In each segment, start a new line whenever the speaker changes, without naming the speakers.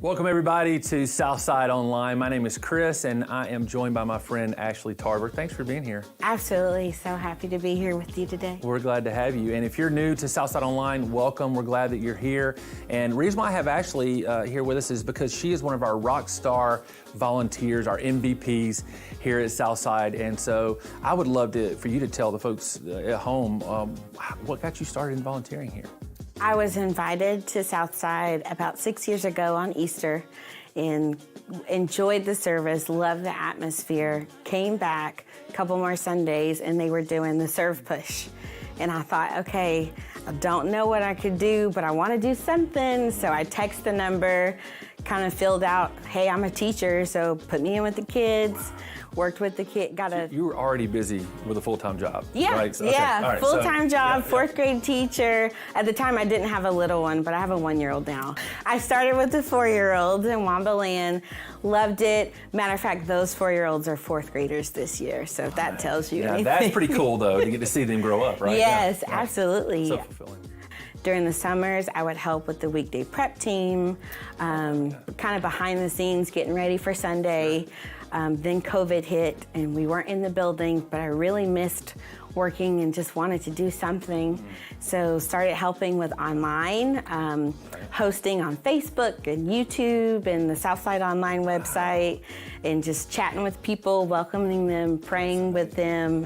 Welcome everybody to Southside Online. My name is Chris and I am joined by my friend Ashley Tarver. Thanks for being here.
Absolutely, so happy to be here with you today.
We're glad to have you. And if you're new to Southside Online, welcome. We're glad that you're here. And the reason why I have Ashley here with us is because she is one of our rock star volunteers, our MVPs here at Southside. And so I would love for you to tell the folks at home what got you started in volunteering here.
I was invited to Southside about 6 years ago on Easter and enjoyed the service, loved the atmosphere, came back a couple more Sundays and they were doing the serve push. And I thought, okay, I don't know what I could do, but I want to do something. So I text the number, kind of filled out, hey, I'm a teacher, so put me in with the kids. Worked with the kid,
You were already busy with a full-time job,
yeah,
right? Okay.
Yeah,
Right,
full-time job, fourth grade teacher. At the time, I didn't have a little one, but I have a 1-year-old now. I started with the 4-year-olds in Wambaland, loved it. Matter of fact, those 4-year-olds are fourth graders this year, so if that tells you anything.
That's pretty cool, though, to get to see them grow up, right?
Yes, absolutely.
So fulfilling.
During the summers, I would help with the weekday prep team, kind of behind the scenes, getting ready for Sunday. Then COVID hit and we weren't in the building, but I really missed working and just wanted to do something. So started helping with online, hosting on Facebook and YouTube and the Southside Online website, and just chatting with people, welcoming them, praying with them.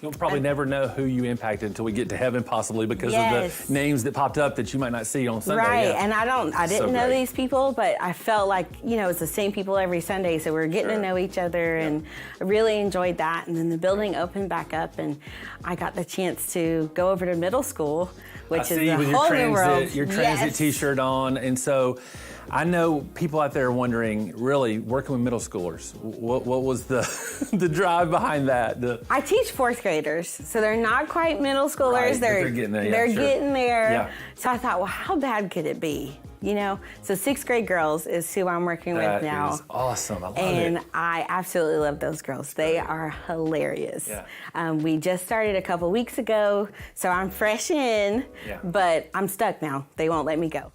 You'll probably never know who you impacted until we get to heaven, possibly, because of the names that popped up that you might not see on Sunday.
Right, and I didn't know these people, but I felt like, it's the same people every Sunday, so we were getting to know each other, and I really enjoyed that. And then the building opened back up, and I got the chance to go over to middle school, which is a whole new world.
Your transit t-shirt on, and so I know people out there wondering, really, working with middle schoolers, what was the drive behind that?
I teach fourth graders, so they're not quite middle schoolers.
Right, they're getting there.
They're getting there.
Yeah.
So I thought, well, how bad could it be? So 6th grade girls is who I'm working with now.
That is awesome. I love it.
And I absolutely love those girls. They are hilarious.
Yeah.
We just started a couple weeks ago, so I'm fresh in, but I'm stuck now. They won't let me go.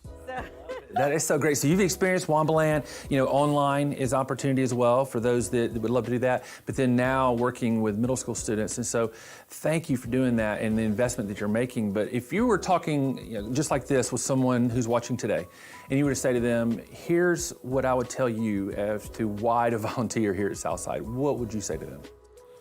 That is so great. So you've experienced Wambaland, online is opportunity as well for those that would love to do that, but then now working with middle school students. And so thank you for doing that and the investment that you're making. But if you were talking just like this with someone who's watching today, and you were to say to them, here's what I would tell you as to why to volunteer here at Southside, what would you say to them?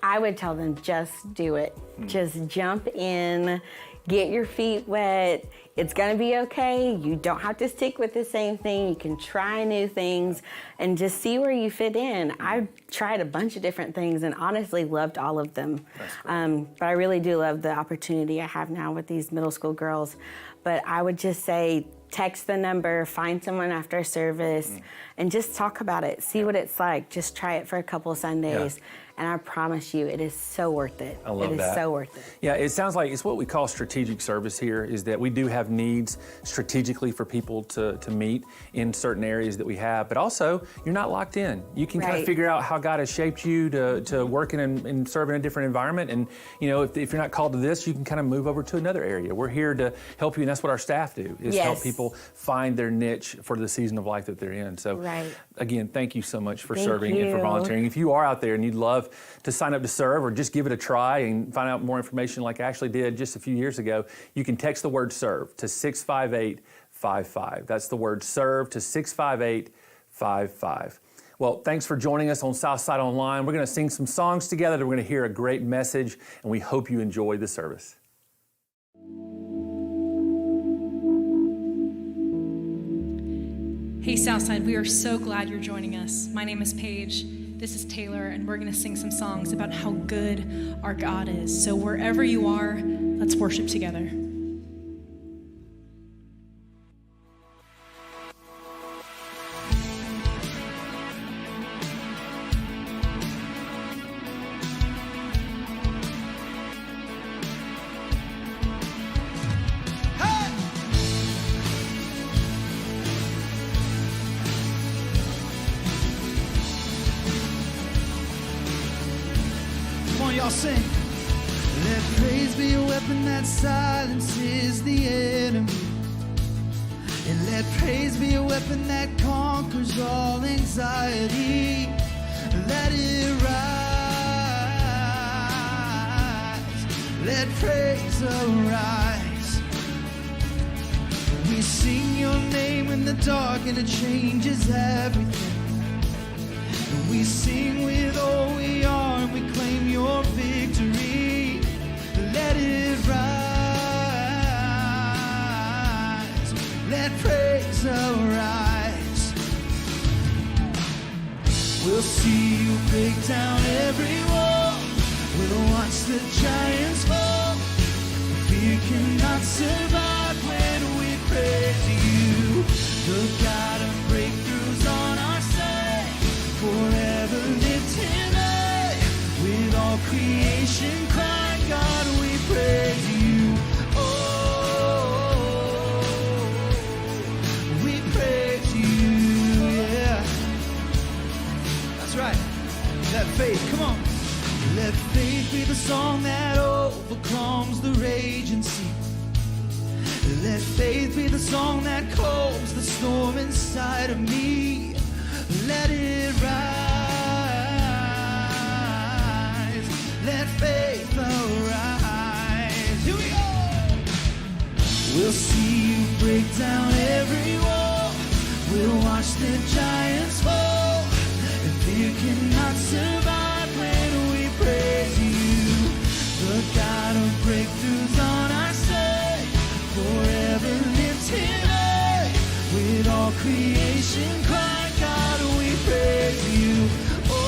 I would tell them, just do it. Just jump in, get your feet wet. It's gonna be okay. You don't have to stick with the same thing. You can try new things and just see where you fit in. I've tried a bunch of different things and honestly loved all of them. But I really do love the opportunity I have now with these middle school girls. But I would just say, text the number, find someone after service, and just talk about it. See what it's like. Just try it for a couple of Sundays. And I promise you, it is so worth it.
I love that.
It is so worth it.
Yeah, it sounds like it's what we call strategic service here, is that we do have needs strategically for people to meet in certain areas that we have, but also you're not locked in. You can kind of figure out how God has shaped you to work in and serve in a different environment. And if you're not called to this, you can kind of move over to another area. We're here to help you, and that's what our staff do, is help people find their niche for the season of life that they're in. So again, thank you so much for serving and for volunteering. If you are out there and you'd love to sign up to serve or just give it a try and find out more information like Ashley did just a few years ago, you can text the word SERVE to 65855. That's the word SERVE to 65855. Well, thanks for joining us on Southside Online. We're going to sing some songs together. We're going to hear a great message, and we hope you enjoy the service.
Hey Southside, we are so glad you're joining us. My name is Paige. This is Taylor, and we're going to sing some songs about how good our God is. So wherever you are, let's worship together.
Y'all sing. Let praise be a weapon that silences the enemy, and let praise be a weapon that conquers conquers all anxiety. Let it rise. Let praise arise. We sing your name in the dark and it changes everything. We sing with all we are and we claim your victory. Let it rise. Let praise arise. We'll see you break down every wall. We'll watch the giants fall. Fear cannot survive when we praise you. The God of breakthroughs on our side, forever lifted high. With all creation crying, God, we praise you. Oh, we praise you, yeah. That's right. Let faith, come on. Let faith be the song that overcomes the raging sea. Let faith be the song that calms the storm inside of me. Let it rise. Let faith arise. Here we go. We'll see you break down every wall. We'll watch the giants fall. And fear cannot survive when we praise you. The God of breakthroughs on our side, forever lifted high. With all creation crying, God, we praise you. Oh,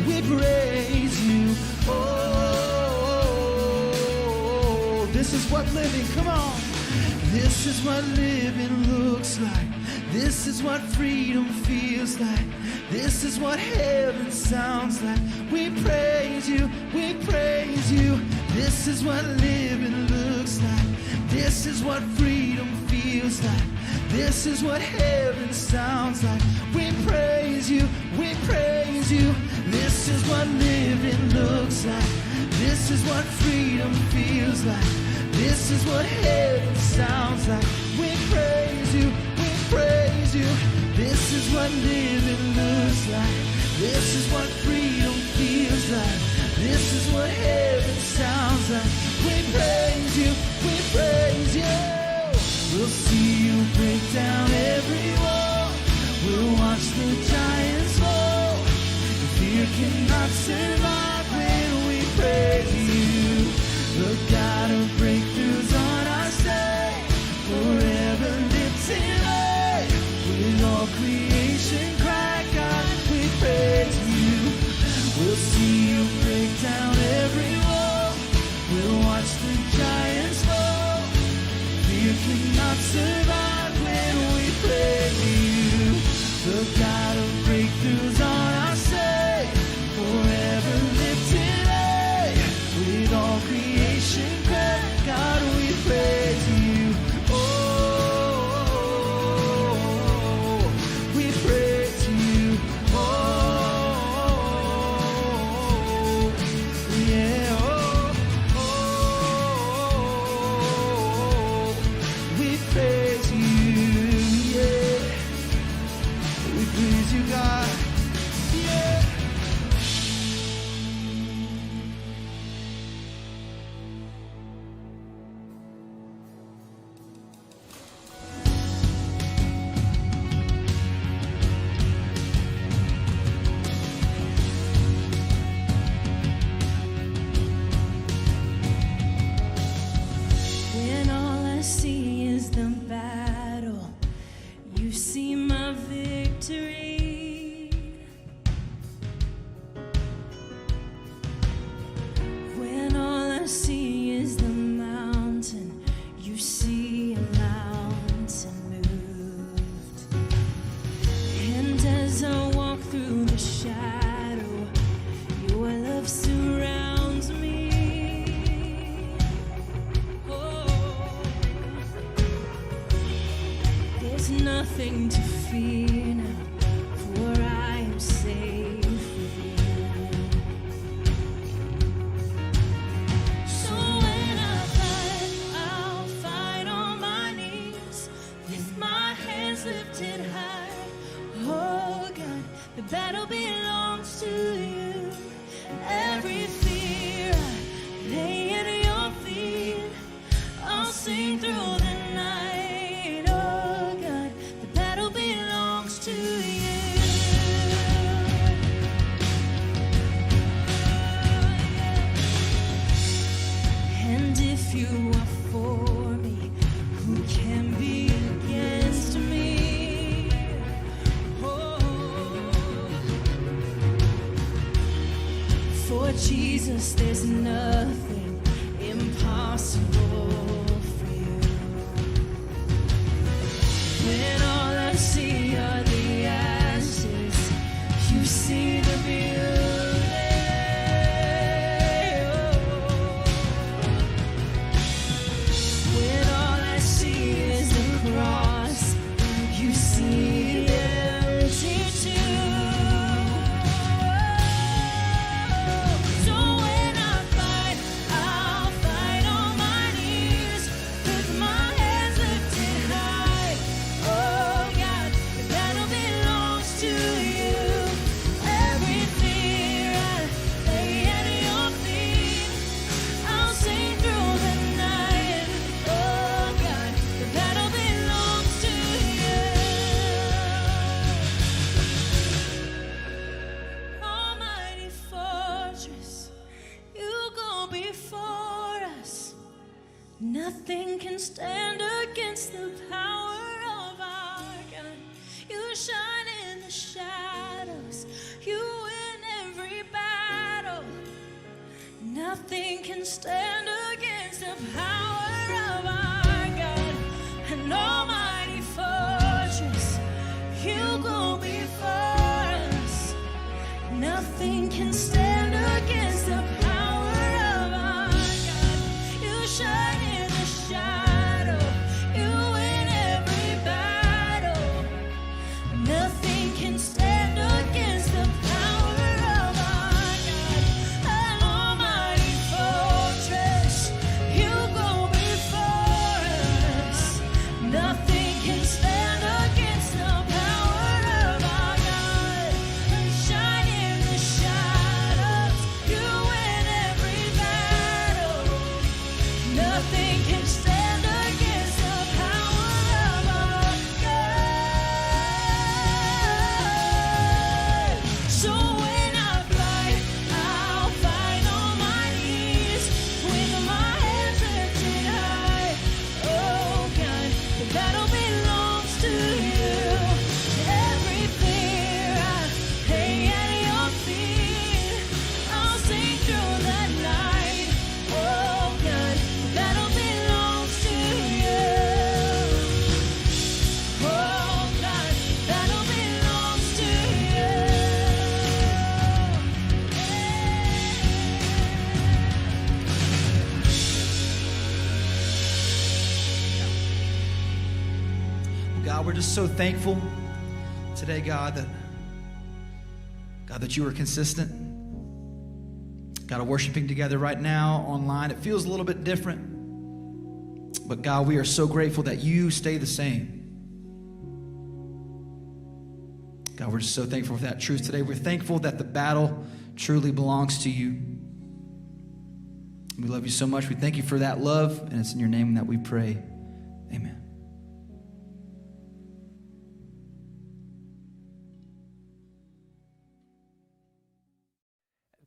we praise you. Oh, this is what living, come on. This is what living looks like. This is what freedom feels like. This is what heaven sounds like. We praise you, we praise you. This is what living looks like. This is what freedom feels like. This is what heaven sounds like. We praise you, we praise you. This is what living looks like. This is what freedom feels like. This is what heaven sounds like. We praise you, we praise you. This is what living looks like. This is what freedom feels like. This is what heaven sounds like. We praise you, we praise you. We'll see you break down every wall. We'll watch the giants fall. Fear cannot survive when we praise you. The God of breakthroughs on our side, forever lifted high. With all creation cry, God, we praise you. We'll see you break down every wall. We'll watch the giants fall. Fear cannot survive when we praise you. The God of breakthroughs on our side, forever lifted high. With all creation cry, God, we praise you. Oh, we praise you. Oh, yeah. Oh, we praise you. Yeah. We praise you, God. Yeah.
When all I see is the battle, you see my victory. When all I see is the mountain, you see a mountain moved. And as I walk through the shadow, your love surrounds me. There's nothing to fear now, for I am safe with you. So when I fight, I'll fight on my knees with hands lifted high. Oh God, the battle belongs to you. Every fear I lay at your feet. I'll sing through the night. Oh God, the battle belongs to you. And if you are for me, who can be against me? Oh, for Jesus, there's nothing impossible for you. When all I see are the ashes, you see the beauty. When all I see is the cross, you see the empty tomb. So when I fight, I'll fight on my knees with my hands lifted high. Oh God, the battle belongs to you. Every fear I lay at your feet. I'll sing through the night. Oh God, the battle belongs to you. Almighty fortress, you go before us. Nothing can stand against the power of our God. You shine in the shadows. You win every battle. Nothing can stand against the power of our God. An almighty fortress, you go before us. Nothing can stand against the power of our God. You shine in the shadow. You win every battle. Nothing can stand against the power of our God. An almighty fortress, you go before us. Nothing can stand against the power of our God. Shine in the shadows, you win every battle. Nothing can stand against the power of our God. So when I fight, I'll fight on my knees with my hands lifted high. Oh God, the battle belongs to you. Every fear I lay at your feet. I'll sing through the night. Oh God, the battle belongs to you. Oh God, the battle belongs to you.
God, we're just so thankful today, God, that you are consistent. God, worshiping together right now online, it feels a little bit different. But God, we are so grateful that you stay the same. God, we're just so thankful for that truth today. We're thankful that the battle truly belongs to you. We love you so much. We thank you for that love, and it's in your name that we pray. Amen.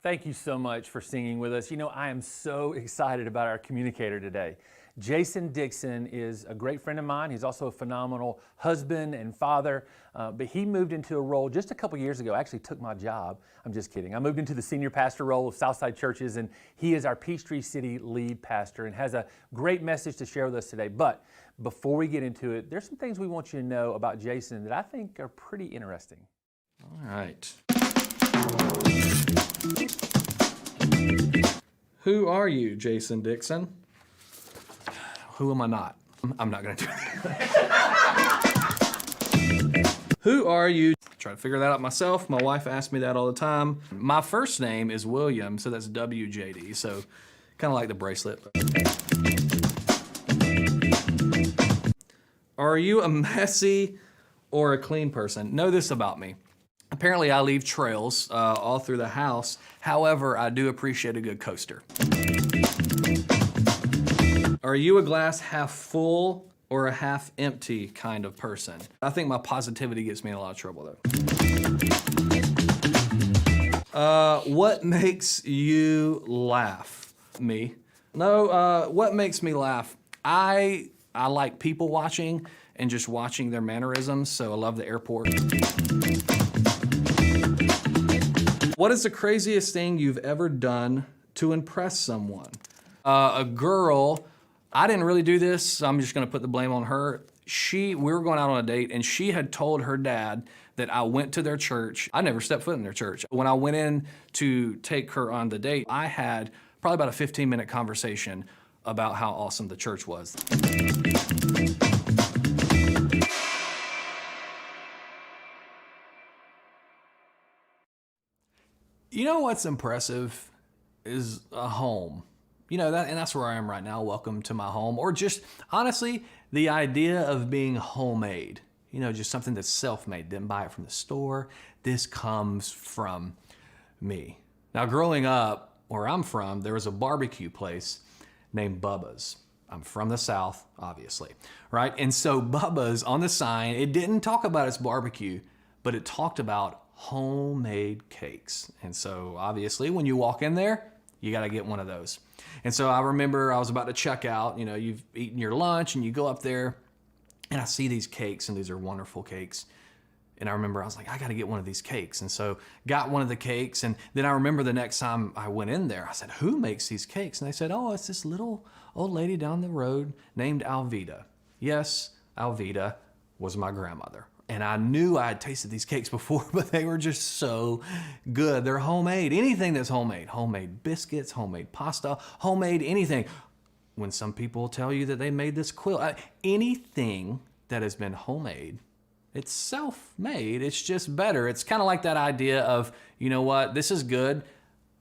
Thank you so much for singing with us. You know, I am so excited about our communicator today. Jason Dixon is a great friend of mine. He's also a phenomenal husband and father, but he moved into a role just a couple years ago, actually took my job. I'm just kidding. I moved into the senior pastor role of Southside Churches, and he is our Peachtree City lead pastor and has a great message to share with us today. But before we get into it, there's some things we want you to know about Jason that I think are pretty interesting.
All right. Who are you, Jason Dixon?
Who am I not? I'm not going to do
that. Who are you? I try to figure that out myself. My wife asks me that all the time. My first name is William, so that's WJD, so kind of like the bracelet. Are you a messy, or a clean person. Know this about me. Apparently, I leave trails all through the house. However, I do appreciate a good coaster. Are you a glass half full or a half empty kind of person? I think my positivity gets me in a lot of trouble, though. What makes you laugh? Me. No, what makes me laugh? I like people watching and just watching their mannerisms, so I love the airport. What is the craziest thing you've ever done to impress someone? A girl, I didn't really do this, so I'm just gonna put the blame on her. We were going out on a date, and she had told her dad that I went to their church. I never stepped foot in their church. When I went in to take her on the date, I had probably about a 15-minute conversation about how awesome the church was. You know what's impressive is a home. You know, and that's where I am right now. Welcome to my home. Or just, honestly, the idea of being homemade. You know, just something that's self-made. Didn't buy it from the store. This comes from me. Now, growing up where I'm from, there was a barbecue place named Bubba's. I'm from the South, obviously, right? And so Bubba's, on the sign, it didn't talk about its barbecue, but it talked about homemade cakes. And so obviously when you walk in there, you got to get one of those. And so I remember I was about to check out, you know, you've eaten your lunch and you go up there and I see these cakes, and these are wonderful cakes. And I remember I was like, I got to get one of these cakes. And so got one of the cakes. And then I remember the next time I went in there, I said, who makes these cakes? And they said, oh, it's this little old lady down the road named Alvita. Yes, Alvita was my grandmother. And I knew I had tasted these cakes before, but they were just so good. They're homemade. Anything that's homemade. Homemade biscuits, homemade pasta, homemade anything. When some people tell you that they made this quilt, anything that has been homemade, it's self-made. It's just better. It's kind of like that idea of, you know what, this is good,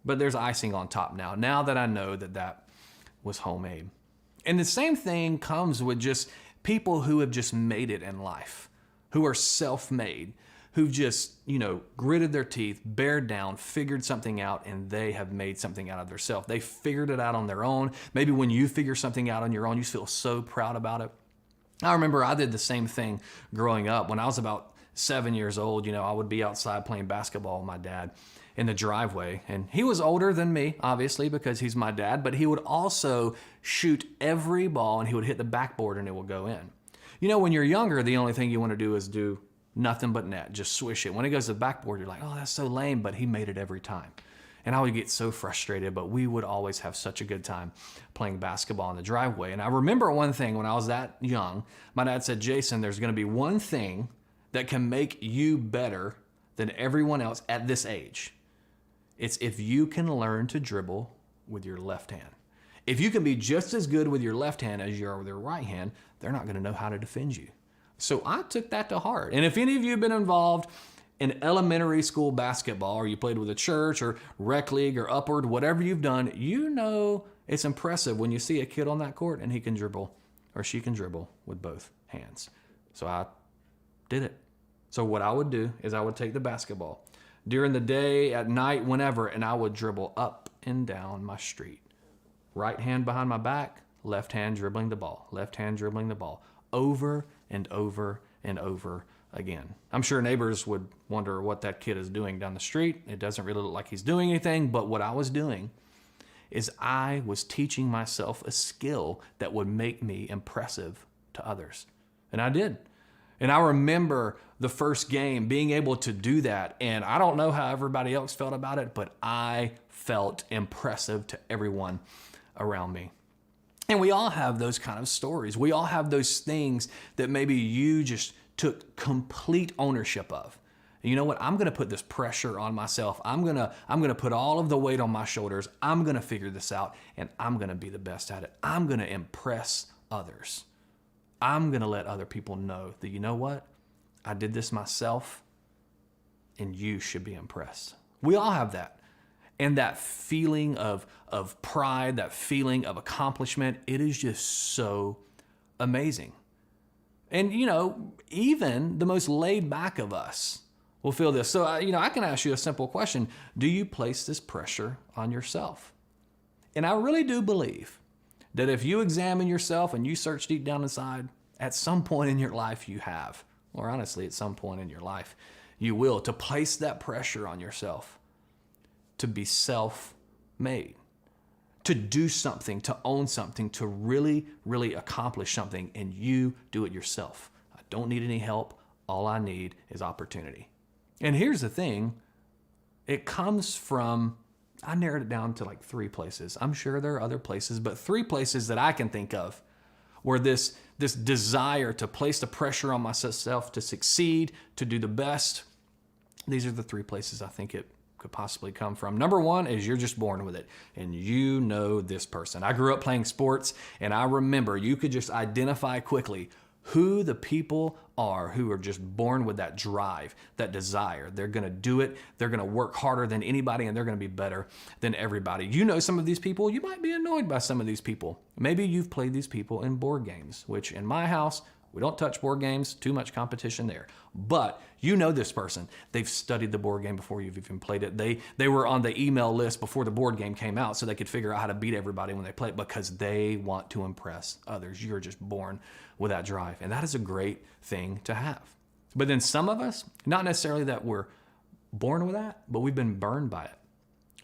but there's icing on top now. Now that I know that that was homemade. And the same thing comes with just people who have just made it in life, who are self-made, who've just, you know, gritted their teeth, bared down, figured something out, and they have made something out of themselves. They figured it out on their own. Maybe when you figure something out on your own, you feel so proud about it. I remember I did the same thing growing up. When I was about 7 years old, you know, I would be outside playing basketball with my dad in the driveway. And he was older than me, obviously, because he's my dad, but he would also shoot every ball and he would hit the backboard and it would go in. You know, when you're younger, the only thing you want to do is do nothing but net, just swish it. When it goes to the backboard, you're like, oh, that's so lame, but he made it every time. And I would get so frustrated, but we would always have such a good time playing basketball in the driveway. And I remember one thing when I was that young, my dad said, Jason, there's going to be one thing that can make you better than everyone else at this age. It's if you can learn to dribble with your left hand. If you can be just as good with your left hand as you are with your right hand, they're not going to know how to defend you. So I took that to heart. And if any of you have been involved in elementary school basketball, or you played with a church or rec league or upward, whatever you've done, you know it's impressive when you see a kid on that court and he can dribble or she can dribble with both hands. So I did it. So what I would do is I would take the basketball during the day, at night, whenever, and I would dribble up and down my street. Right hand behind my back, left hand dribbling the ball, left hand dribbling the ball, over and over and over again. I'm sure neighbors would wonder what that kid is doing down the street. It doesn't really look like he's doing anything, but what I was doing is I was teaching myself a skill that would make me impressive to others. And I did. And I remember the first game being able to do that. And I don't know how everybody else felt about it, but I felt impressive to everyone around me. And we all have those kind of stories. We all have those things that maybe you just took complete ownership of. And you know what? I'm going to put this pressure on myself. I'm going to put all of the weight on my shoulders. I'm going to figure this out, and I'm going to be the best at it. I'm going to impress others. I'm going to let other people know that, you know what? I did this myself, and you should be impressed. We all have that. And that feeling of pride, that feeling of accomplishment, it is just so amazing. And, you know, even the most laid back of us will feel this. So, I can ask you a simple question. Do you place this pressure on yourself? And I really do believe that if you examine yourself and you search deep down inside, at some point in your life you have, or honestly, at some point in your life, you will, to place that pressure on yourself to be self-made, to do something, to own something, to really, really accomplish something, and you do it yourself. I don't need any help. All I need is opportunity. And here's the thing. It comes from, I narrowed it down to like 3 places. I'm sure there are other places, but 3 places that I can think of where this desire to place the pressure on myself to succeed, to do the best, these are the 3 places I think it could possibly come from. Number 1 is you're just born with it, and you know this person. I grew up playing sports, and I remember you could just identify quickly who the people are who are just born with that drive, that desire. They're going to do it. They're going to work harder than anybody, and they're going to be better than everybody. You know some of these people. You might be annoyed by some of these people. Maybe you've played these people in board games, which in my house, we don't touch board games, too much competition there. But you know this person. They've studied the board game before you've even played it. They were on the email list before the board game came out so they could figure out how to beat everybody when they play it because they want to impress others. You're just born with that drive. And that is a great thing to have. But then some of us, not necessarily that we're born with that, but we've been burned by it.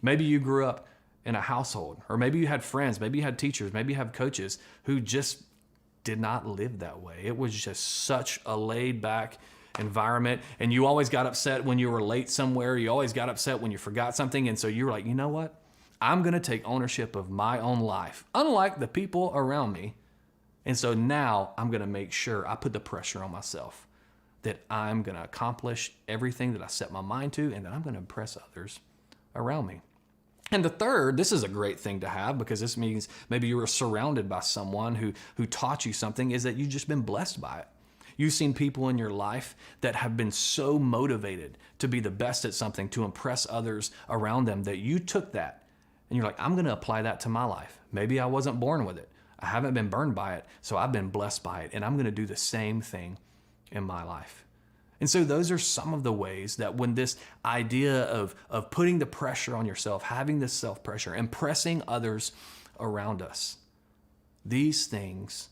Maybe you grew up in a household, or maybe you had friends, maybe you had teachers, maybe you have coaches who just did not live that way. It was just such a laid back environment, and you always got upset when you were late somewhere. You always got upset when you forgot something, and so you were like, you know what? I'm going to take ownership of my own life, unlike the people around me. And so now I'm going to make sure I put the pressure on myself that I'm going to accomplish everything that I set my mind to, and that I'm going to impress others around me. And the third, this is a great thing to have because this means maybe you were surrounded by someone who taught you something, is that you've just been blessed by it. You've seen people in your life that have been so motivated to be the best at something, to impress others around them, that you took that and you're like, I'm going to apply that to my life. Maybe I wasn't born with it. I haven't been burned by it, so I've been blessed by it, and I'm going to do the same thing in my life. And so those are some of the ways that when this idea of putting the pressure on yourself, having this self-pressure, impressing others around us, these things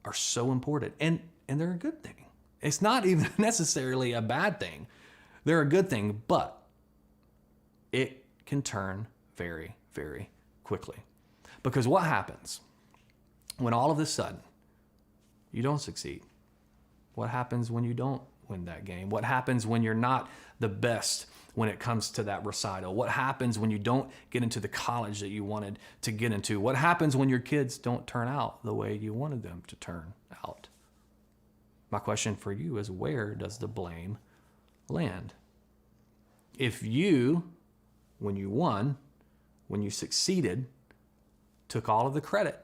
are so important. And they're a good thing. It's not even necessarily a bad thing. They're a good thing, but it can turn very, very quickly. Because what happens when all of a sudden you don't succeed? What happens when you don't win that game? What happens when you're not the best when it comes to that recital? What happens when you don't get into the college that you wanted to get into? What happens when your kids don't turn out the way you wanted them to turn out? My question for you is, where does the blame land? If you, when you won, when you succeeded, took all of the credit,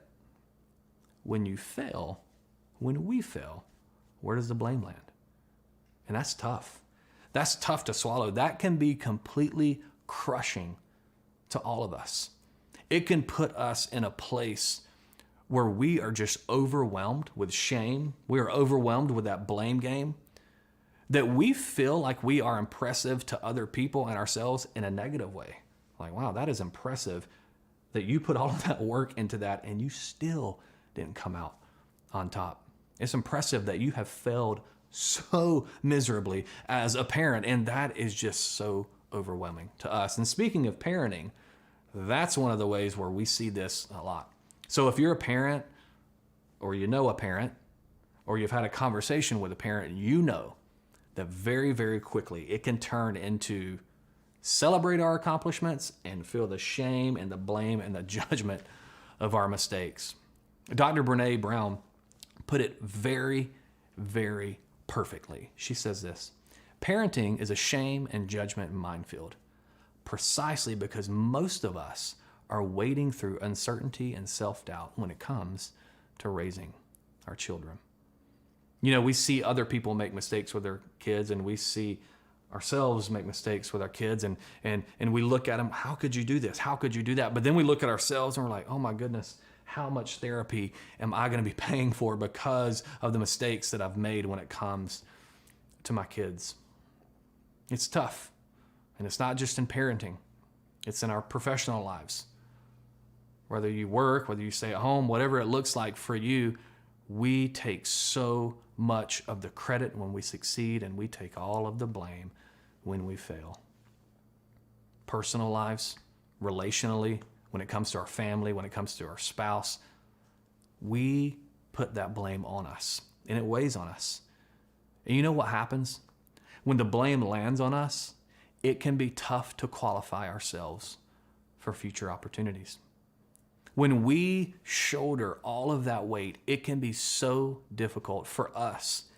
when you fail, when we fail, where does the blame land? And that's tough. That's tough to swallow. That can be completely crushing to all of us. It can put us in a place where we are just overwhelmed with shame. We are overwhelmed with that blame game, that we feel like we are impressive to other people and ourselves in a negative way. Like, wow, that is impressive that you put all of that work into that and you still didn't come out on top. It's impressive that you have failed so miserably as a parent, and that is just so overwhelming to us. And speaking of parenting, that's one of the ways where we see this a lot. So if you're a parent, or you know a parent, or you've had a conversation with a parent, you know that very, very quickly it can turn into celebrate our accomplishments and feel the shame and the blame and the judgment of our mistakes. Dr. Brene Brown put it very, very perfectly. She says this: parenting is a shame and judgment minefield, precisely because most of us are wading through uncertainty and self-doubt when it comes to raising our children. You know, we see other people make mistakes with their kids, and we see ourselves make mistakes with our kids, and we look at them, how could you do this? How could you do that? But then we look at ourselves and we're like, oh my goodness, How much therapy am I going to be paying for because of the mistakes that I've made when it comes to my kids? It's tough. And it's not just in parenting. It's in our professional lives. Whether you work, whether you stay at home, whatever it looks like for you, we take so much of the credit when we succeed, and we take all of the blame when we fail. Personal lives, relationally, when it comes to our family, when it comes to our spouse, we put that blame on us, and it weighs on us. And you know what happens? When the blame lands on us, it can be tough to qualify ourselves for future opportunities. When we shoulder all of that weight, it can be so difficult for us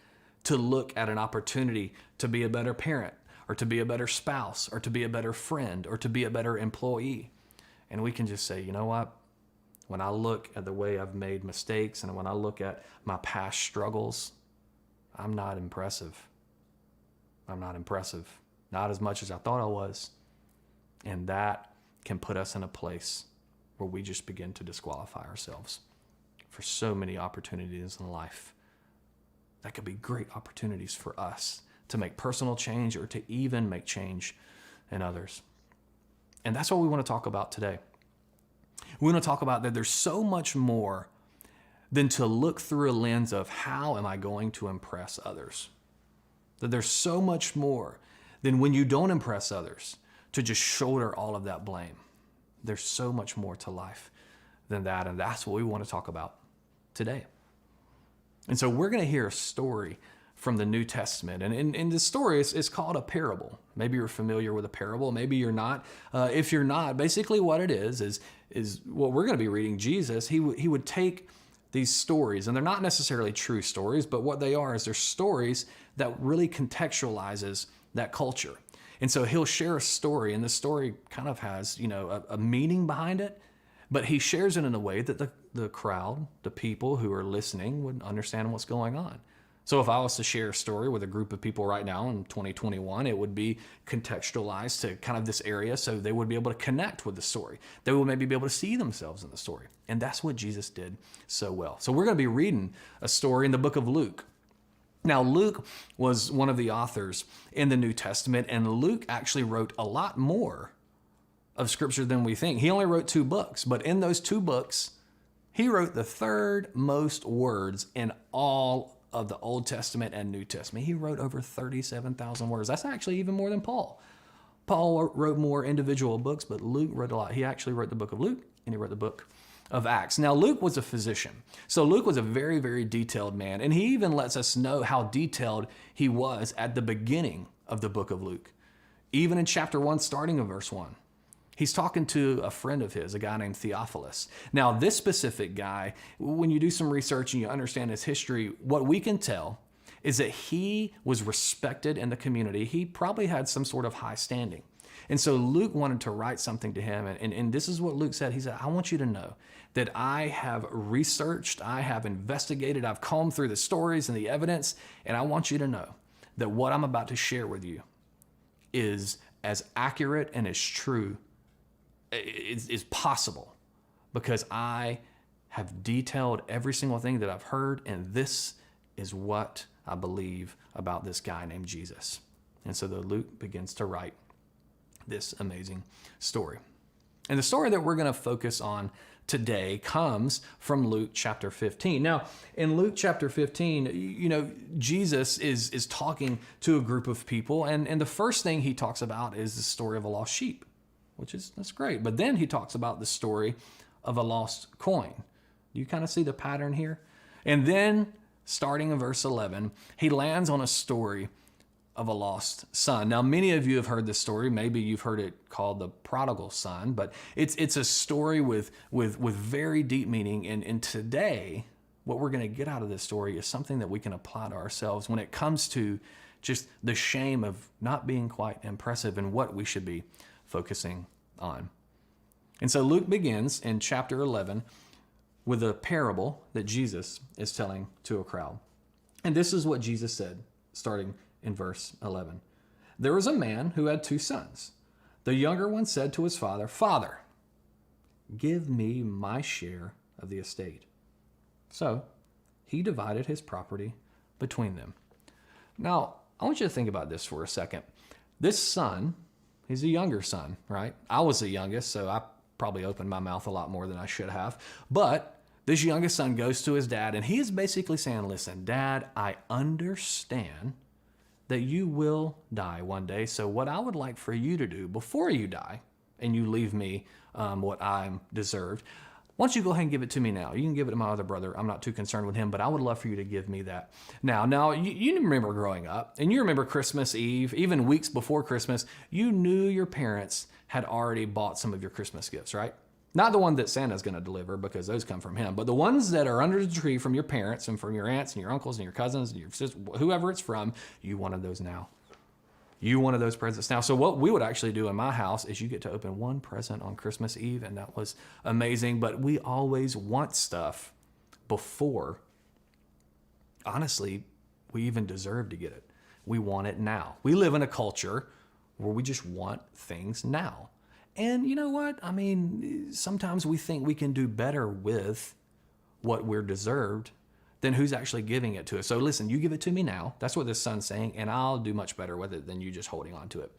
to look at an opportunity to be a better parent, or to be a better spouse, or to be a better friend, or to be a better employee. And we can just say, you know what? When I look at the way I've made mistakes, and when I look at my past struggles, I'm not impressive. I'm not impressive. Not as much as I thought I was. And that can put us in a place where we just begin to disqualify ourselves for so many opportunities in life. That could be great opportunities for us to make personal change, or to even make change in others. And that's what we want to talk about today. We want to talk about that there's so much more than to look through a lens of how am I going to impress others. That there's so much more than when you don't impress others to just shoulder all of that blame. There's so much more to life than that, and that's what we want to talk about today. And so we're going to hear a story from the New Testament. And in this story, it's called a parable. Maybe you're familiar with a parable, maybe you're not. If you're not, basically what it is what we're going to be reading. Jesus, he would take these stories, and they're not necessarily true stories, but what they are is they're stories that really contextualizes that culture. And so he'll share a story, and the story kind of has, a meaning behind it, but he shares it in a way that the crowd, the people who are listening, would understand what's going on. So if I was to share a story with a group of people right now in 2021, it would be contextualized to kind of this area, so they would be able to connect with the story. They would maybe be able to see themselves in the story. And that's what Jesus did so well. So we're going to be reading a story in the book of Luke. Now, Luke was one of the authors in the New Testament, and Luke actually wrote a lot more of Scripture than we think. He only wrote 2 books, but in those 2 books, he wrote the 3rd most words in all of the Old Testament and New Testament. He wrote over 37,000 words. That's actually even more than Paul. Paul wrote more individual books, but Luke wrote a lot. He actually wrote the book of Luke, and he wrote the book of Acts. Now, Luke was a physician. So Luke was a very, very detailed man. And he even lets us know how detailed he was at the beginning of the book of Luke. Even in chapter 1, starting in verse 1. He's talking to a friend of his, a guy named Theophilus. Now, this specific guy, when you do some research and you understand his history, what we can tell is that he was respected in the community. He probably had some sort of high standing. And so Luke wanted to write something to him. And this is what Luke said. He said, I want you to know that I have researched, I have investigated, I've combed through the stories and the evidence, and I want you to know that what I'm about to share with you is as accurate and as true is possible, because I have detailed every single thing that I've heard, and this is what I believe about this guy named Jesus. And so Luke begins to write this amazing story. And the story that we're going to focus on today comes from Luke chapter 15. Now, in Luke chapter 15, Jesus is talking to a group of people, and the first thing he talks about is the story of a lost sheep, that's great. But then he talks about the story of a lost coin. Do you kind of see the pattern here? And then, starting in verse 11, he lands on a story of a lost son. Now, many of you have heard this story. Maybe you've heard it called the prodigal son, but it's a story with very deep meaning. And today, what we're going to get out of this story is something that we can apply to ourselves when it comes to just the shame of not being quite impressive and what we should be focusing on. And so Luke begins in chapter 11 with a parable that Jesus is telling to a crowd. And this is what Jesus said, starting in verse 11. There was a man who had 2 sons. The younger one said to his father, Father, give me my share of the estate. So he divided his property between them. Now, I want you to think about this for a second. This son, he's a younger son, right? I was the youngest, so I probably opened my mouth a lot more than I should have. But this youngest son goes to his dad, and he is basically saying, listen, Dad, I understand that you will die one day. So what I would like for you to do before you die, and you leave me what I'm deserved, why don't you go ahead and give it to me now? You can give it to my other brother. I'm not too concerned with him, but I would love for you to give me that. Now, you remember growing up, and you remember Christmas Eve, even weeks before Christmas, you knew your parents had already bought some of your Christmas gifts, right? Not the one that Santa's going to deliver, because those come from him, but the ones that are under the tree from your parents and from your aunts and your uncles and your cousins and your sisters, whoever it's from, you wanted those now. You wanted those presents now. So what we would actually do in my house is you get to open one present on Christmas Eve, and that was amazing. But we always want stuff before, honestly, we even deserve to get it. We want it now. We live in a culture where we just want things now. And you know what? I mean, sometimes we think we can do better with what we're deserved than who's actually giving it to us. So listen, you give it to me now. That's what this son's saying, and I'll do much better with it than you just holding on to it.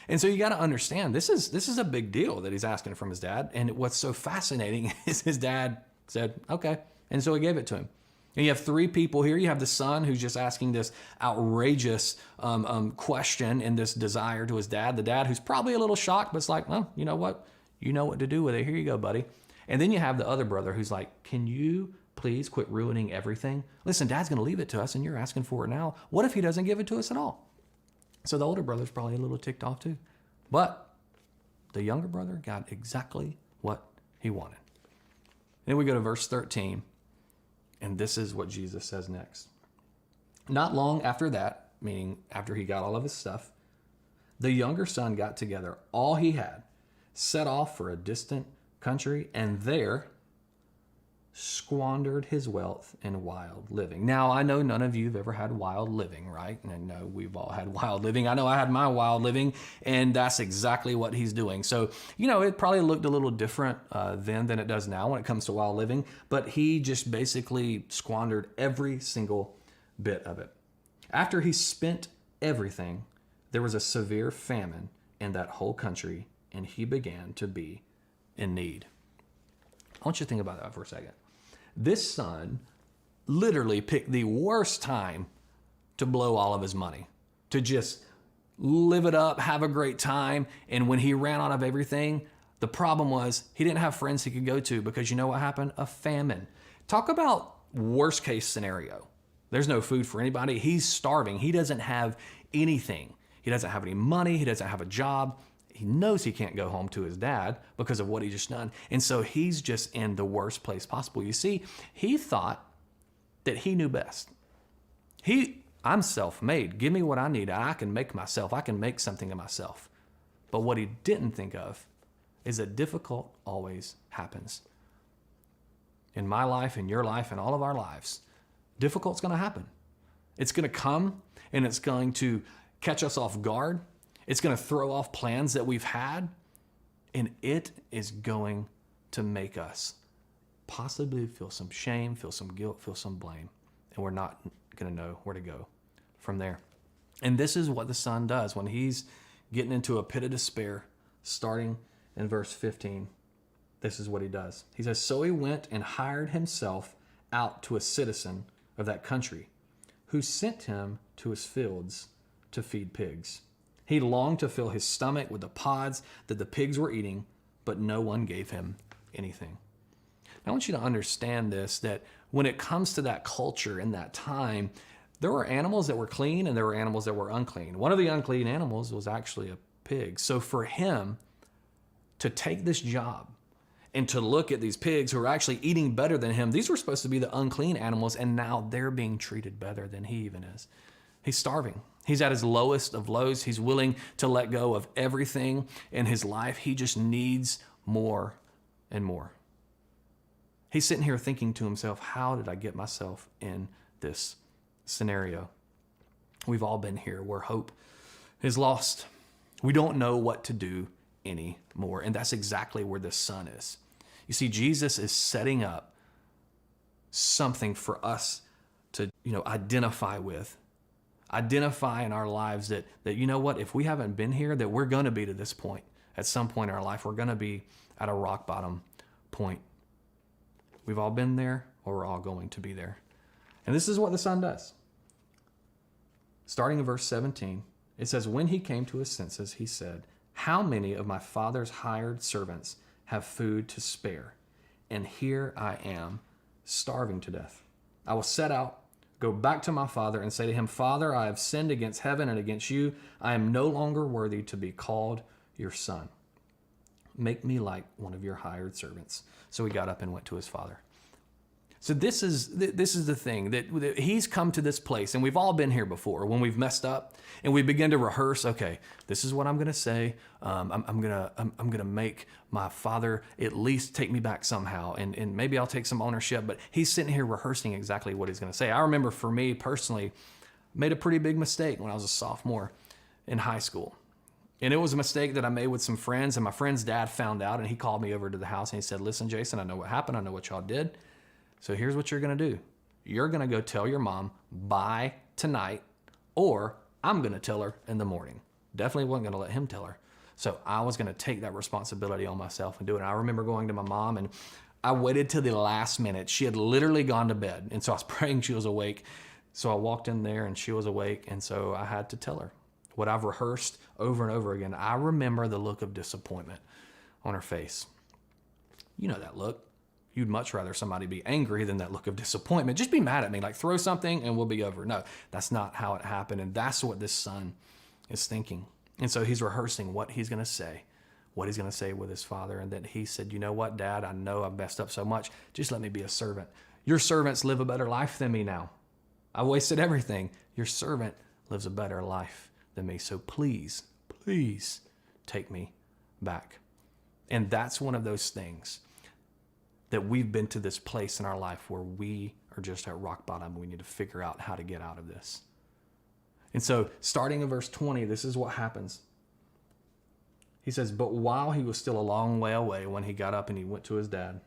And so you got to understand, this is a big deal that he's asking from his dad. And what's so fascinating is his dad said, okay. And so he gave it to him. And you have three people here. You have the son who's just asking this outrageous question and this desire to his dad. The dad who's probably a little shocked, but it's like, well, you know what? You know what to do with it. Here you go, buddy. And then you have the other brother who's like, can you please quit ruining everything? Listen, Dad's going to leave it to us, and you're asking for it now. What if he doesn't give it to us at all? So the older brother's probably a little ticked off too. But the younger brother got exactly what he wanted. Then we go to verse 13, and this is what Jesus says next. Not long after that, meaning after he got all of his stuff, the younger son got together all he had, set off for a distant country, and there squandered his wealth in wild living. Now, I know none of you have ever had wild living, right? And I know we've all had wild living. I know I had my wild living, and that's exactly what he's doing. So, it probably looked a little different then than it does now when it comes to wild living, but he just basically squandered every single bit of it. After he spent everything, there was a severe famine in that whole country, and he began to be in need. I want you to think about that for a second. This son literally picked the worst time to blow all of his money, to just live it up, have a great time. And when he ran out of everything, the problem was he didn't have friends he could go to, because you know what happened? A famine. Talk about worst case scenario. There's no food for anybody. He's starving. He doesn't have anything. He doesn't have any money. He doesn't have a job. He knows he can't go home to his dad because of what he just done. And so he's just in the worst place possible. You see, he thought that he knew best. I'm self-made. Give me what I need. I can make myself. I can make something of myself. But what he didn't think of is that difficult always happens. In my life, in your life, in all of our lives, difficult's going to happen. It's going to come, and it's going to catch us off guard. It's going to throw off plans that we've had, and it is going to make us possibly feel some shame, feel some guilt, feel some blame, and we're not going to know where to go from there. And this is what the son does when he's getting into a pit of despair, starting in verse 15. This is what he does. He says, so he went and hired himself out to a citizen of that country, who sent him to his fields to feed pigs. He longed to fill his stomach with the pods that the pigs were eating, but no one gave him anything. Now, I want you to understand this, that when it comes to that culture in that time, there were animals that were clean and there were animals that were unclean. One of the unclean animals was actually a pig. So for him to take this job and to look at these pigs who are actually eating better than him, these were supposed to be the unclean animals, and now they're being treated better than he even is. He's starving. He's at his lowest of lows. He's willing to let go of everything in his life. He just needs more and more. He's sitting here thinking to himself, how did I get myself in this scenario? We've all been here where hope is lost. We don't know what to do anymore. And that's exactly where this son is. You see, Jesus is setting up something for us to, identify with. Identify in our lives that you know what, if we haven't been here, that we're going to be to this point. At some point in our life, we're going to be at a rock bottom point. We've all been there, or we're all going to be there. And this is what the Son does. Starting in verse 17, it says, when he came to his senses, he said, how many of my father's hired servants have food to spare? And here I am, starving to death. I will set out, go back to my father, and say to him, Father, I have sinned against heaven and against you. I am no longer worthy to be called your son. Make me like one of your hired servants. So he got up and went to his father. So this is the thing, that he's come to this place, and we've all been here before when we've messed up and we begin to rehearse. Okay, this is what I'm going to say. I'm gonna make my father at least take me back somehow, and maybe I'll take some ownership. But he's sitting here rehearsing exactly what he's going to say. I remember for me personally, made a pretty big mistake when I was a sophomore in high school. And it was a mistake that I made with some friends, and my friend's dad found out, and he called me over to the house and he said, listen, Jason, I know what happened. I know what y'all did. So here's what you're going to do. You're going to go tell your mom by tonight, or I'm going to tell her in the morning. Definitely wasn't going to let him tell her. So I was going to take that responsibility on myself and do it. And I remember going to my mom, and I waited till the last minute. She had literally gone to bed. And so I was praying she was awake. So I walked in there and she was awake. And so I had to tell her what I've rehearsed over and over again. I remember the look of disappointment on her face. You know that look. You'd much rather somebody be angry than that look of disappointment. Just be mad at me, like throw something and we'll be over. No, that's not how it happened. And that's what this son is thinking. And so he's rehearsing what he's going to say with his father. And then he said, you know what, Dad, I know I've messed up so much. Just let me be a servant. Your servants live a better life than me now. I wasted everything. Your servant lives a better life than me. So please, please take me back. And that's one of those things that we've been to this place in our life where we are just at rock bottom. We need to figure out how to get out of this. And so starting in verse 20, this is what happens. He says, but while he was still a long way away, when he got up and he went to his dad,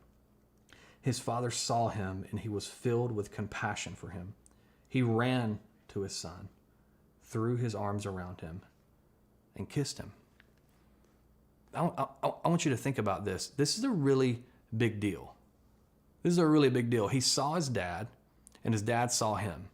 his father saw him and he was filled with compassion for him. He ran to his son, threw his arms around him, and kissed him. I want you to think about this. This is a really big deal. This is a really big deal. He saw his dad, and his dad saw him.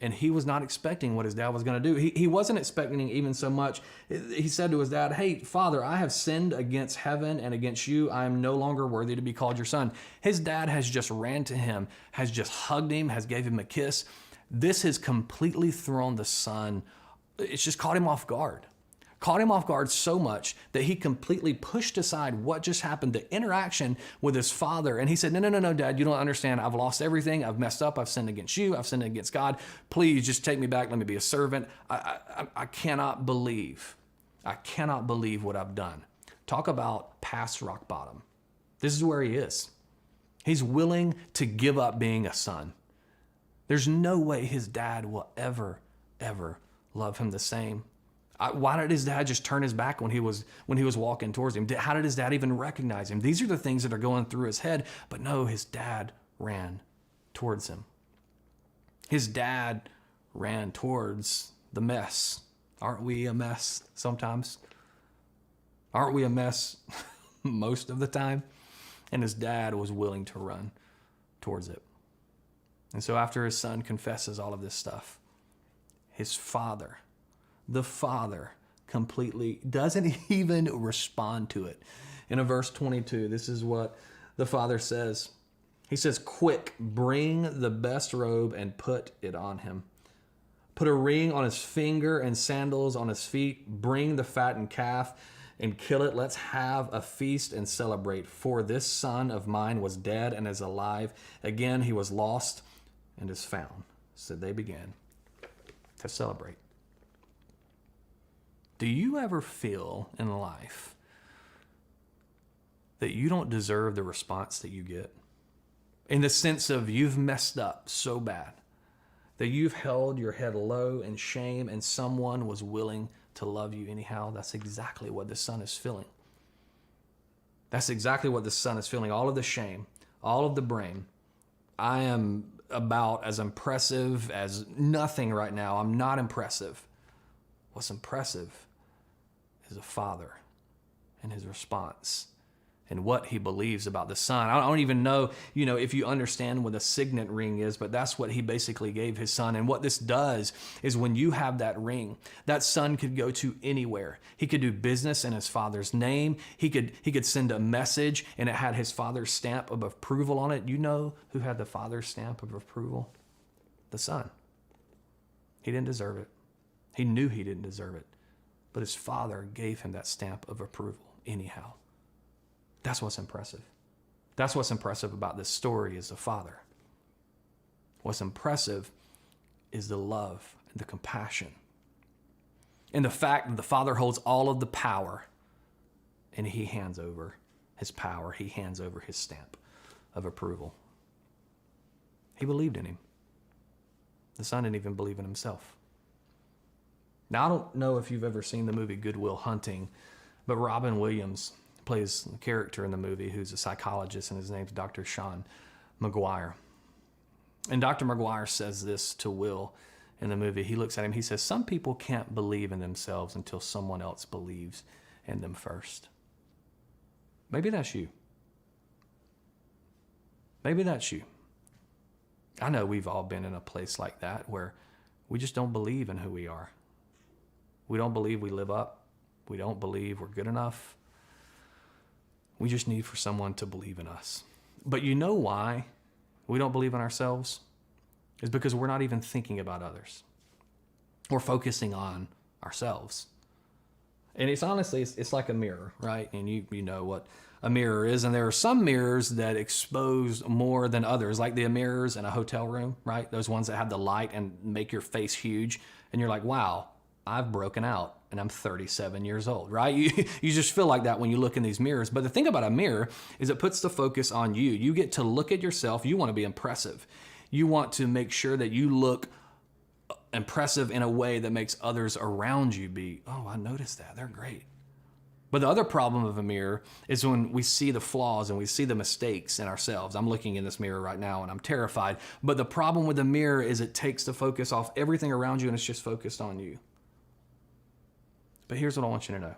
And he was not expecting what his dad was going to do. He wasn't expecting even so much. He said to his dad, hey, Father, I have sinned against heaven and against you. I am no longer worthy to be called your son. His dad has just ran to him, has just hugged him, has gave him a kiss. This has completely thrown the son. It's just caught him off guard. Caught him off guard so much that he completely pushed aside what just happened, the interaction with his father. And he said, no, Dad, you don't understand. I've lost everything. I've messed up. I've sinned against you. I've sinned against God. Please just take me back. Let me be a servant. I cannot believe what I've done. Talk about past rock bottom. This is where he is. He's willing to give up being a son. There's no way his dad will ever love him the same. Why did his dad just turn his back when he was walking towards him? How did his dad even recognize him? These are the things that are going through his head. But no, his dad ran towards him. His dad ran towards the mess. Aren't we a mess sometimes? Aren't we a mess most of the time? And his dad was willing to run towards it. And so after his son confesses all of this stuff, his father, the father, completely doesn't even respond to it. In verse 22, this is what the father says. He says, quick, bring the best robe and put it on him. Put a ring on his finger and sandals on his feet. Bring the fattened calf and kill it. Let's have a feast and celebrate. For this son of mine was dead and is alive. Again, he was lost and is found. So they began to celebrate. Do you ever feel in life that you don't deserve the response that you get? In the sense of you've messed up so bad that you've held your head low in shame and someone was willing to love you anyhow. That's exactly what the son is feeling. That's exactly what the son is feeling. All of the shame, all of the blame, I am about as impressive as nothing right now. I'm not impressive. What's impressive is a father and his response and what he believes about the son. I don't even know, if you understand what a signet ring is, but that's what he basically gave his son. And what this does is when you have that ring, that son could go to anywhere. He could do business in his father's name. He could send a message and it had his father's stamp of approval on it. You know who had the father's stamp of approval? The son. He didn't deserve it. He knew he didn't deserve it. But his father gave him that stamp of approval anyhow. That's what's impressive. That's what's impressive about this story is the father. What's impressive is the love and the compassion. And the fact that the father holds all of the power and he hands over his power. He hands over his stamp of approval. He believed in him. The son didn't even believe in himself. Now, I don't know if you've ever seen the movie Good Will Hunting, but Robin Williams plays a character in the movie who's a psychologist, and his name's Dr. Sean McGuire. And Dr. McGuire says this to Will in the movie. He looks at him, he says, some people can't believe in themselves until someone else believes in them first. Maybe that's you. Maybe that's you. I know we've all been in a place like that where we just don't believe in who we are. We don't believe we live up. We don't believe we're good enough. We just need for someone to believe in us. But you know why we don't believe in ourselves? It's because we're not even thinking about others. We're focusing on ourselves. And it's honestly, it's like a mirror, right? And you know what a mirror is. And there are some mirrors that expose more than others, like the mirrors in a hotel room, right? Those ones that have the light and make your face huge. And you're like, wow, I've broken out and I'm 37 years old, right? You just feel like that when you look in these mirrors. But the thing about a mirror is it puts the focus on you. You get to look at yourself. You want to be impressive. You want to make sure that you look impressive in a way that makes others around you be, oh, I noticed that. They're great. But the other problem of a mirror is when we see the flaws and we see the mistakes in ourselves. I'm looking in this mirror right now and I'm terrified. But the problem with the mirror is it takes the focus off everything around you and it's just focused on you. But here's what I want you to know.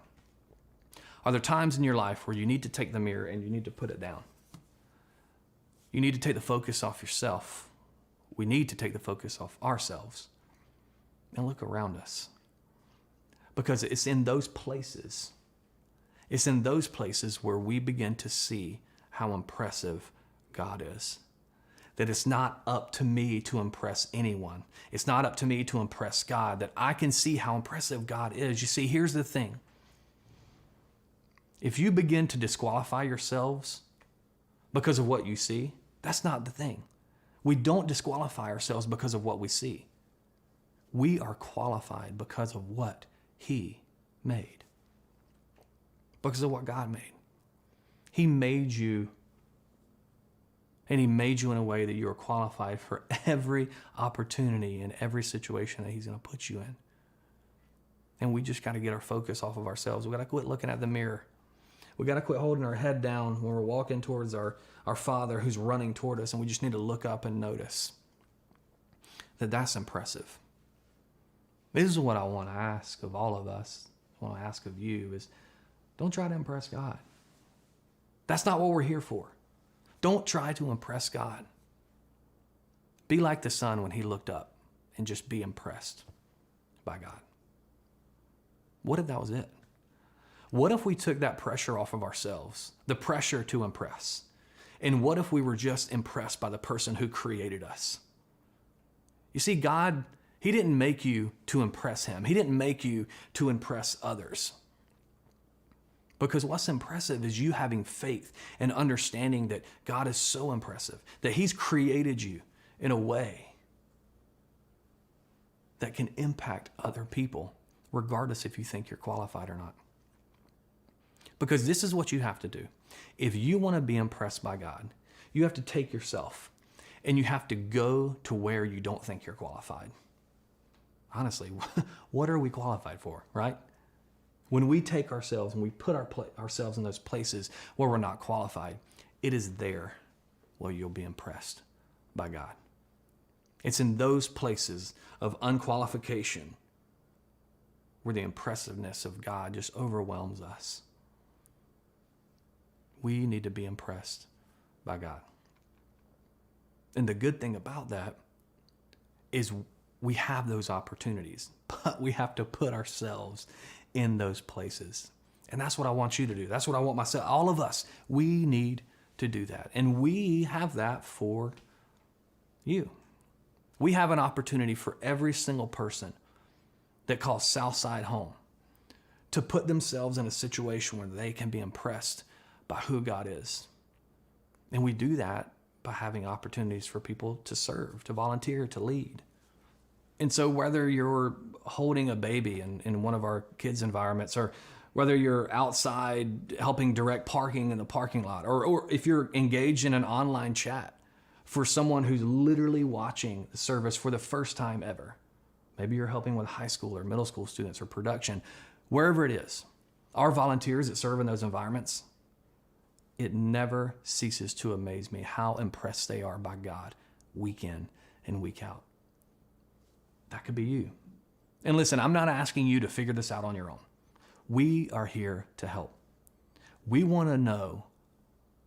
Are there times in your life where you need to take the mirror and you need to put it down? You need to take the focus off yourself. We need to take the focus off ourselves and look around us. Because it's in those places where we begin to see how impressive God is. That it's not up to me to impress anyone. It's not up to me to impress God, that I can see how impressive God is. You see, here's the thing. If you begin to disqualify yourselves because of what you see, that's not the thing. We don't disqualify ourselves because of what we see. We are qualified because of what He made. Because of what God made. He made you. And He made you in a way that you are qualified for every opportunity and every situation that He's going to put you in. And we just got to get our focus off of ourselves. We got to quit looking at the mirror. We got to quit holding our head down when we're walking towards our Father who's running toward us. And we just need to look up and notice that that's impressive. This is what I want to ask of all of us. I want to ask of you is don't try to impress God. That's not what we're here for. Don't try to impress God. Be like the son when he looked up and just be impressed by God. What if that was it? What if we took that pressure off of ourselves, the pressure to impress? And what if we were just impressed by the person who created us? You see, God, He didn't make you to impress Him. He didn't make you to impress others. Because what's impressive is you having faith and understanding that God is so impressive, that He's created you in a way that can impact other people, regardless if you think you're qualified or not. Because this is what you have to do. If you want to be impressed by God, you have to take yourself and you have to go to where you don't think you're qualified. Honestly, what are we qualified for, right? When we take ourselves and we put ourselves in those places where we're not qualified, it is there where you'll be impressed by God. It's in those places of unqualification where the impressiveness of God just overwhelms us. We need to be impressed by God. And the good thing about that is we have those opportunities, but we have to put ourselves in those places. And that's what I want you to do. That's what I want myself, all of us. We need to do that. And we have that for you. We have an opportunity for every single person that calls Southside home to put themselves in a situation where they can be impressed by who God is. And we do that by having opportunities for people to serve, to volunteer, to lead. And so whether you're holding a baby in one of our kids' environments, or whether you're outside helping direct parking in the parking lot, or if you're engaged in an online chat for someone who's literally watching the service for the first time ever, maybe you're helping with high school or middle school students or production, wherever it is, our volunteers that serve in those environments, it never ceases to amaze me how impressed they are by God week in and week out. That could be you. And listen, I'm not asking you to figure this out on your own. We are here to help. We want to know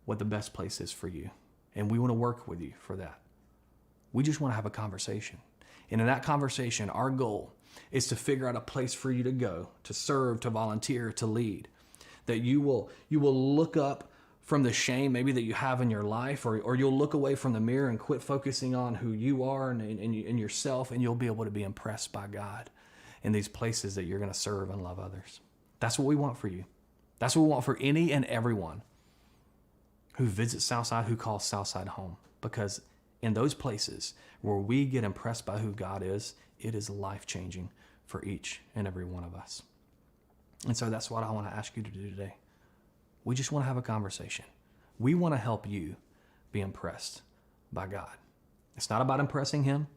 what the best place is for you, and we want to work with you for that. We just want to have a conversation. And in that conversation, our goal is to figure out a place for you to go, to serve, to volunteer, to lead. That you will look up from the shame maybe that you have in your life, or you'll look away from the mirror and quit focusing on who you are and yourself, and you'll be able to be impressed by God in these places that you're going to serve and love others. That's what we want for you. That's what we want for any and everyone who visits Southside, who calls Southside home. Because in those places where we get impressed by who God is, it is life-changing for each and every one of us. And so that's what I want to ask you to do today. We just want to have a conversation. We want to help you be impressed by God. It's not about impressing Him.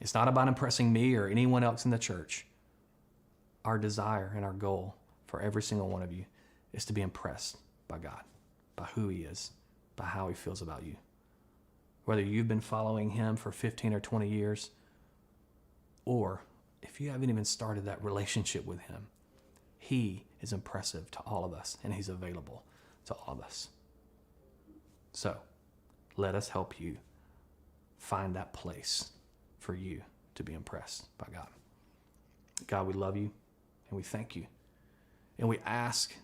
It's not about impressing me or anyone else in the church. Our desire and our goal for every single one of you is to be impressed by God, by who He is, by how He feels about you. Whether you've been following Him for 15 or 20 years, or if you haven't even started that relationship with Him, He is impressive to all of us, and He's available to all of us. So, let us help you find that place for you to be impressed by God. God, we love you, and we thank you. And we ask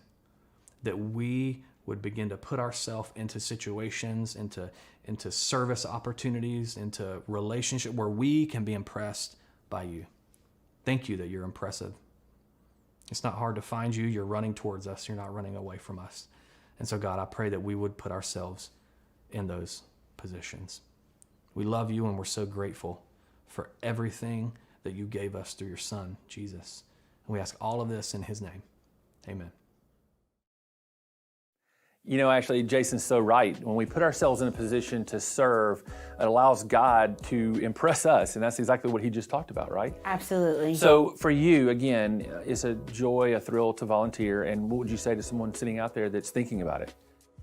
that we would begin to put ourselves into situations, into service opportunities, into relationship where we can be impressed by you. Thank you that you're impressive. It's not hard to find you. You're running towards us. You're not running away from us. And so, God, I pray that we would put ourselves in those positions. We love you, and we're so grateful for everything that you gave us through your Son, Jesus. And we ask all of this in His name. Amen.
You know, actually, Jason's so right. When we put ourselves in a position to serve, it allows God to impress us. And that's exactly what he just talked about, right?
Absolutely.
So for you, again, it's a joy, a thrill to volunteer. And what would you say to someone sitting out there that's thinking about it?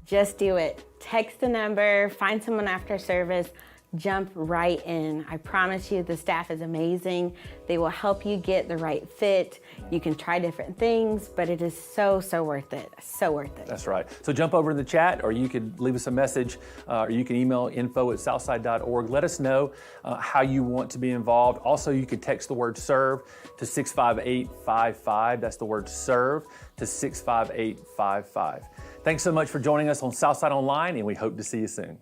Just do it. Text the number, find someone after service, jump right in. I promise you the staff is amazing. They will help you get the right fit. You can try different things, but it is so worth it. So worth it.
That's right. So jump over in the chat, or you could leave us a message, or you can email info@southside.org. Let us know how you want to be involved. Also, you could text the word serve to 65855. That's the word serve to 65855. Thanks so much for joining us on Southside Online, and we hope to see you soon.